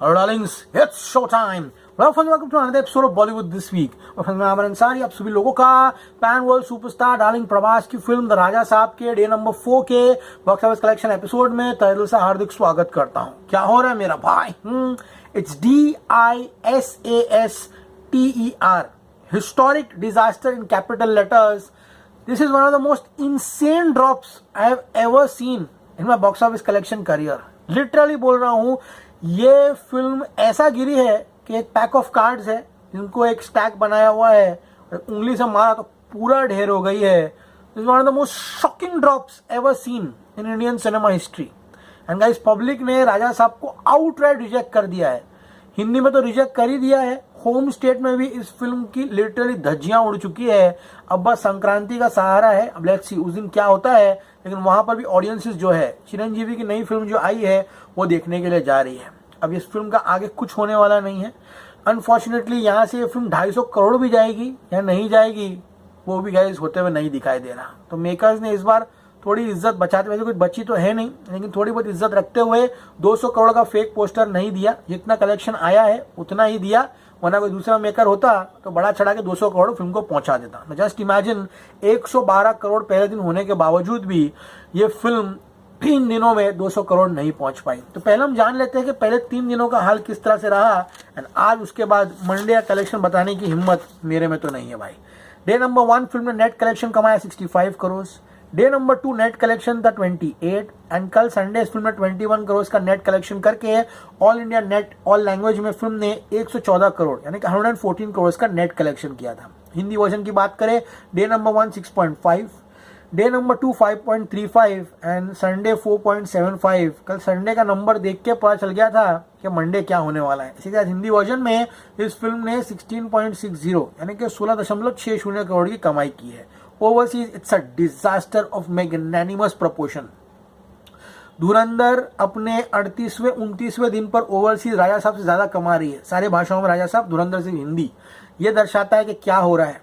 Hello darlings, it's show time. Welcome to another episode of Bollywood this week. मैं आमिर अंसारी आप सभी लोगों का pan world superstar darling Prabhas की फिल्म द राजा साहब के डे नंबर 4 के बॉक्स ऑफिस कलेक्शन एपिसोड में तहे दिल से हार्दिक स्वागत करता हूँ. क्या हो रहा है मेरा भाई? It's DISASTER, historic disaster in capital letters. This is one of the most insane drops I have ever seen in my box office collection career. Literally बोल रहा हूँ, ये फिल्म ऐसा गिरी है कि एक पैक ऑफ कार्ड्स है जिनको एक स्टैक बनाया हुआ है, उंगली से मारा तो पूरा ढेर हो गई है. This one of the most shocking drops ever seen in Indian cinema history. And guys, public ने राजा साहब को आउटराइट रिजेक्ट कर दिया है. हिंदी में तो रिजेक्ट कर ही दिया है, होम स्टेट में भी इस फिल्म की लिटरली धज्जियां उड़ चुकी है. अब बस संक्रांति का सहारा है. अब लेट्स सी उस दिन क्या होता है. लेकिन वहां पर भी ऑडियंसेस जो है, चिरंजीवी की नई फिल्म जो आई है वो देखने के लिए जा रही है. अब इस फिल्म का आगे कुछ होने वाला नहीं है. अनफॉर्चुनेटली यहाँ से ये फिल्म 250 करोड़ भी जाएगी या नहीं जाएगी वो भी गाइस होते हुए नहीं दिखाई दे रहा. तो मेकर्स ने इस बार थोड़ी इज्जत बचाते, वैसे कुछ बची तो है नहीं, लेकिन थोड़ी बहुत इज्जत रखते हुए 200 करोड़ का फेक पोस्टर नहीं दिया. जितना कलेक्शन आया है उतना ही दिया, वरना कोई दूसरा मेकर होता तो बड़ा चढ़ा के 200 करोड़ फिल्म को पहुंचा देता. जस्ट इमेजिन, 112 करोड़ पहले दिन होने के बावजूद भी ये फिल्म 3 दिनों में 200 करोड़ नहीं पहुंच पाई. तो पहले हम जान लेते हैं कि पहले 3 दिनों का हाल किस तरह से रहा. एंड आज उसके बाद मंडे का कलेक्शन बताने की हिम्मत मेरे में तो नहीं है भाई. डे नंबर 1 फिल्म ने नेट कलेक्शन कमाया 65 crore. Day number 2 net collection था 28. एंड कल संडे इस फिल्म ने 21 करोड़ का नेट कलेक्शन करके all India net all language में फिल्म ने 114 करोड़ यानी कि 114 करोड़ का नेट कलेक्शन किया था. हिंदी वर्जन की बात करें, day number 1 6.5, day number 2 5.35 and Sunday 4.75. कल संडे का नंबर देख के पता चल गया था कि मंडे क्या होने वाला है. इसी के साथ हिंदी वर्जन में इस फिल्म ने 16.60 यानी कि 16.60 करोड़ की कमाई की है. Overseas it's a disaster of magnanimous proportion. धुरंधर अपने 38वें 29वें दिन पर ओवरसीज राजा साहब से ज्यादा कमा रही है. सारे भाषाओं में राजा साहब, धुरंधर से हिंदी. ये दर्शाता है कि क्या हो रहा है.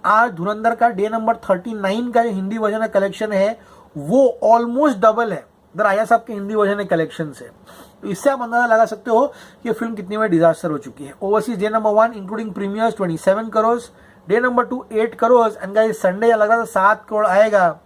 आज धुरंधर का डे नंबर 39 का जो हिंदी वर्जन का कलेक्शन है वो ऑलमोस्ट डबल है द राजा साहब के हिंदी वर्जन के कलेक्शन से. तो इससे आप अंदाजा लगा सकते हो कि फिल्म कितनी बड़ी डिजास्टर हो चुकी है. Overseas day number 1 including premiers 27 crore, day number 2 8 crore. And guys, Sunday लग रहा था 7 करोड़ आएगा,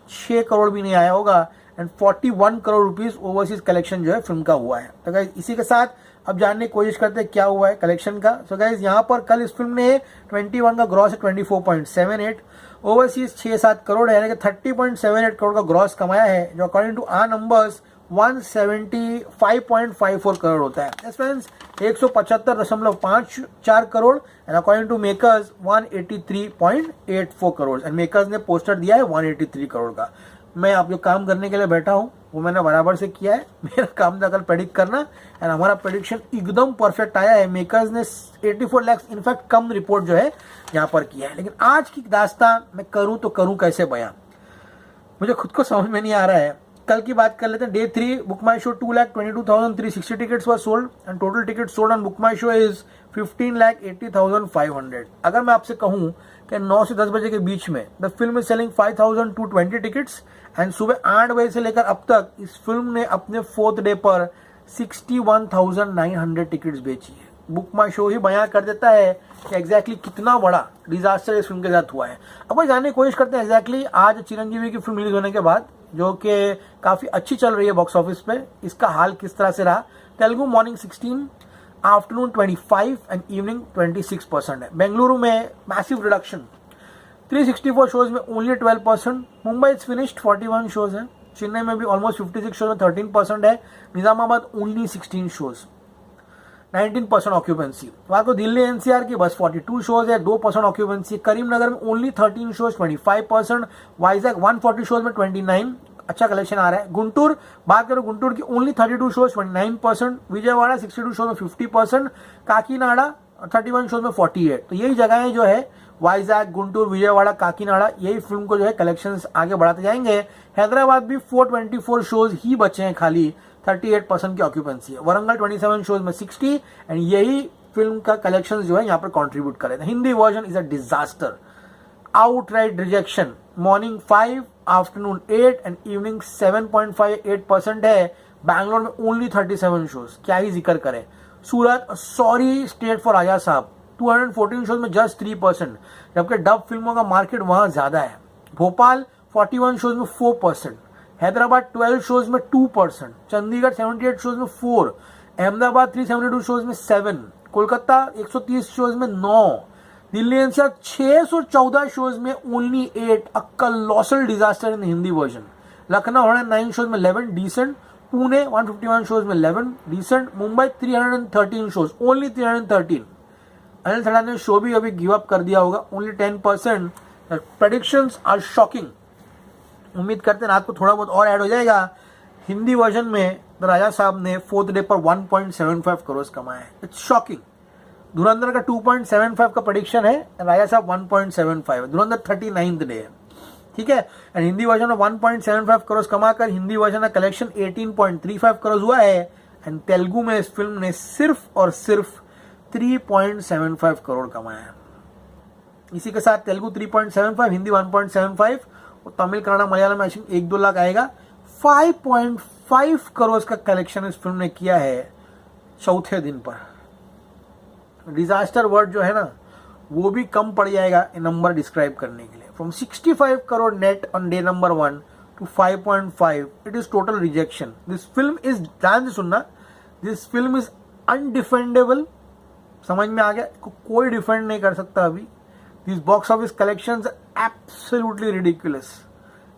6 करोड़ भी नहीं आया होगा. And 41 crore rupees overseas collection जो है फिल्म का हुआ है. तो गाइस, इसी के साथ अब जानने की कोशिश करते हैं क्या हुआ है कलेक्शन का. सो गाइस, यहाँ पर कल इस फिल्म ने 21 का ग्रॉस है 24.78, ओवरसीज 6-7 करोड़ है यानी कि 30.78 करोड़ का ग्रॉस कमाया है, जो according to our numbers 175.54 crore होता है. Friends, 175.54 crore and according to makers 183.84 crore. And makers ने पोस्टर दिया है 183 करोड़ का. मैं आप जो काम करने के लिए बैठा हूं वो मैंने बराबर से किया है. मेरा काम था कल प्रेडिक्ट करना एंड हमारा प्रेडिक्शन एकदम परफेक्ट आया है. मेकर्स ने 84 लाख इनफैक्ट कम रिपोर्ट जो है यहाँ पर किया है. लेकिन आज की दास्तान मैं करूं तो करूं कैसे बयां, मुझे खुद को समझ में नहीं आ रहा है. कल की बात कर लेते हैं. Day 3 book my show 2,22,360 tickets were sold and total ticket sold on book my show is 15,80,500. अगर मैं आपसे कहूं कि 9 से 10 बजे के बीच में the film is selling 5,220 tickets and सुबह 8 बजे से लेकर अब तक इस फिल्म ने अपने 4th डे पर 61,900 टिकट्स बेची है. बुक माई शो ही बयां कर देता है कि एग्जैक्टली कितना बड़ा डिजास्टर इस फिल्म के साथ हुआ है. अब वही जानने की कोशिश करते हैं एग्जैक्टली आज चिरंजीवी की फिल्म रिलीज होने के बाद, जो कि काफी अच्छी चल रही है बॉक्स ऑफिस पे, इसका हाल किस तरह से रहा. Telugu morning 16, afternoon 25 and evening 26% है. बेंगलुरु में मैसिव रिडक्शन, 364 शोज में only 12%. Mumbai is finished 41 shows है. चेन्नई में भी ऑलमोस्ट 56 शोज में 13% है. Nizamabad only 16 shows, 19% occupancy. वहां को दिल्ली एनसीआर की बस 42 शोज है, 2% ऑक्यूपेंसी. करीमनगर में ओनली 13 शोज 25%. वाइजैक 140 शोज में 29, अच्छा कलेक्शन आ रहा है. गुंटूर बात करो, गुंटूर की ओनली 32 शोज 29%. विजयवाड़ा 62 शोज में 50%. काकीनाडा 31 शोज में 48. तो यही जगहें जो है वाइजैक, गुंटूर, विजयवाड़ा, काकीनाडा, यही फिल्म को जो है कलेक्शंस आगे बढ़ाते जाएंगे. हैदराबाद भी 424 शोज ही बचे हैं खाली, 38% की ऑक्यूपेंसी है. वरंगल 27 शोज में 60 एंड यही फिल्म का कलेक्शंस जो है यहाँ पर कंट्रीब्यूट करे. Hindi version is a disaster, outright rejection. Morning 5, afternoon 8 and evening 7.58% है. बैंगलोर में ओनली 37 शोज, क्या ही जिक्र करें। सूरत सॉरी स्टेट फॉर राजा साहब, 214 शोज में जस्ट 3%, जबकि डब फिल्मों का मार्केट वहां ज्यादा है। भोपाल 41 शोज में 4%, हैदराबाद 12 शोज में 2%, चंडीगढ़ 78 शोज में 4, अहमदाबाद 372 शोज में 7, कोलकाता 130 शोज में 9, दिल्ली एनसीआर 614 शोज में only 8, a colossal disaster in Hindi version. Lucknow 109 shows में 11 डिसेंट, पुणे 151 शोज में 11 decent, Mumbai 313 shows only 313। Anil Thadani ने शो भी अभी गिव अप कर दिया होगा, ओनली 10%। Predictions are shocking. उम्मीद करते हैं रात को थोड़ा बहुत और ऐड हो जाएगा। हिंदी वर्जन में राजा साहब ने 4th डे पर 1.75 करोड़ कमाए हैं, इट्स शॉकिंग। धुरंधर का 2.75 का प्रेडिक्शन है, राजा साहब 1.75, धुरंधर 39th डे है, ठीक है। एंड हिंदी वर्जन में 1.75 करोड़ कमाकर हिंदी वर्जन का कलेक्शन 18.35 करोड़ हुआ है। एंड तेलुगु में इस फिल्म ने सिर्फ और सिर्फ 3.75 करोड़ कमाया है। इसी के साथ तेलुगु 3.75, हिंदी 1.75 और तमिल कन्नड़ मलयालम में 1-2 लाख आएगा। 5.5 करोड़ का कलेक्शन इस फिल्म ने किया है चौथे दिन पर। डिजास्टर वर्ड जो है ना वो भी कम पड़ जाएगा नंबर डिस्क्राइब करने के लिए। From 65 crore net on day number 1 to 5.5, it is total rejection. This film is, ध्यान से सुनना, दिस फिल्म इज अनडिफेंडेबल। समझ में आ गया, कोई डिफेंड नहीं कर सकता अभी। This box office collections absolutely ridiculous,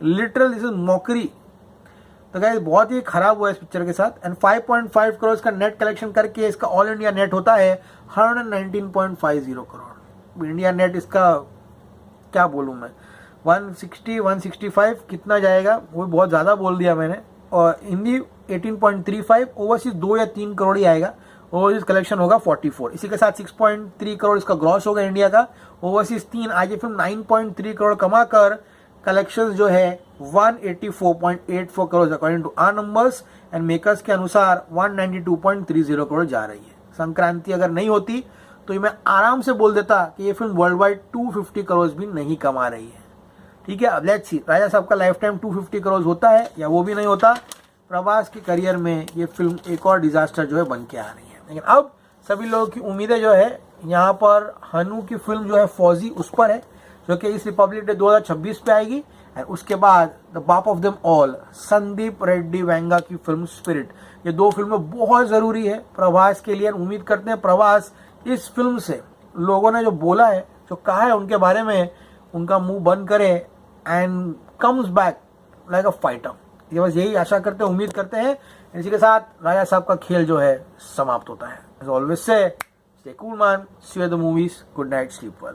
literal this is mockery. तो गाइस बहुत ही खराब हुआ इस पिक्चर के साथ। एंड 5.5 करोड़ का नेट कलेक्शन करके इसका ऑल इंडिया नेट होता है 119.50 करोड़। इंडिया नेट इसका क्या बोलूं मैं, 160 165 कितना जाएगा वो बहुत ज्यादा बोल दिया मैंने। और हिंदी 18.35, ओवरसीज 2 या 3 करोड़ ही आएगा। ओवरसीज कलेक्शन होगा 44। इसी के साथ 6.3 करोड़ इसका ग्रॉस होगा इंडिया का, ओवरसीज 3। आज ये फिल्म 9.3 करोड़ कमाकर कलेक्शन जो है 184.84 crore according to our numbers and makers के अनुसार 192.30 करोड़ जा रही है। संक्रांति अगर नहीं होती तो मैं आराम से बोल देता कि ये फिल्म वर्ल्ड वाइड 250 करोड़ भी नहीं कमा रही है, ठीक है। अब लेट्स सी राजा साहब का लाइफ टाइम 250 करोड़ होता है या वो भी नहीं होता। प्रभास के करियर में ये फिल्म एक और डिजास्टर जो है बन के आ रही है। लेकिन अब सभी लोगों की उम्मीदें जो है यहाँ पर हनु की फिल्म जो है फौजी उस पर है, जो कि इस रिपब्लिक डे 2026 पे आएगी। एंड उसके बाद द बाप of them all Sandeep Reddy Venga की फिल्म स्पिरिट। ये 2 फिल्में बहुत जरूरी है प्रभास के लिए। उम्मीद करते हैं प्रभास इस फिल्म से लोगों ने जो बोला है, जो कहा है उनके बारे में, उनका मुंह बंद करे and comes back like a fighter. ये बस यही आशा करते हैं, उम्मीद करते हैं। इसी के साथ राजा साहब का खेल जो है समाप्त होता है। एज ऑलवेज से stay cool man, see you at the movies, good night, sleep well.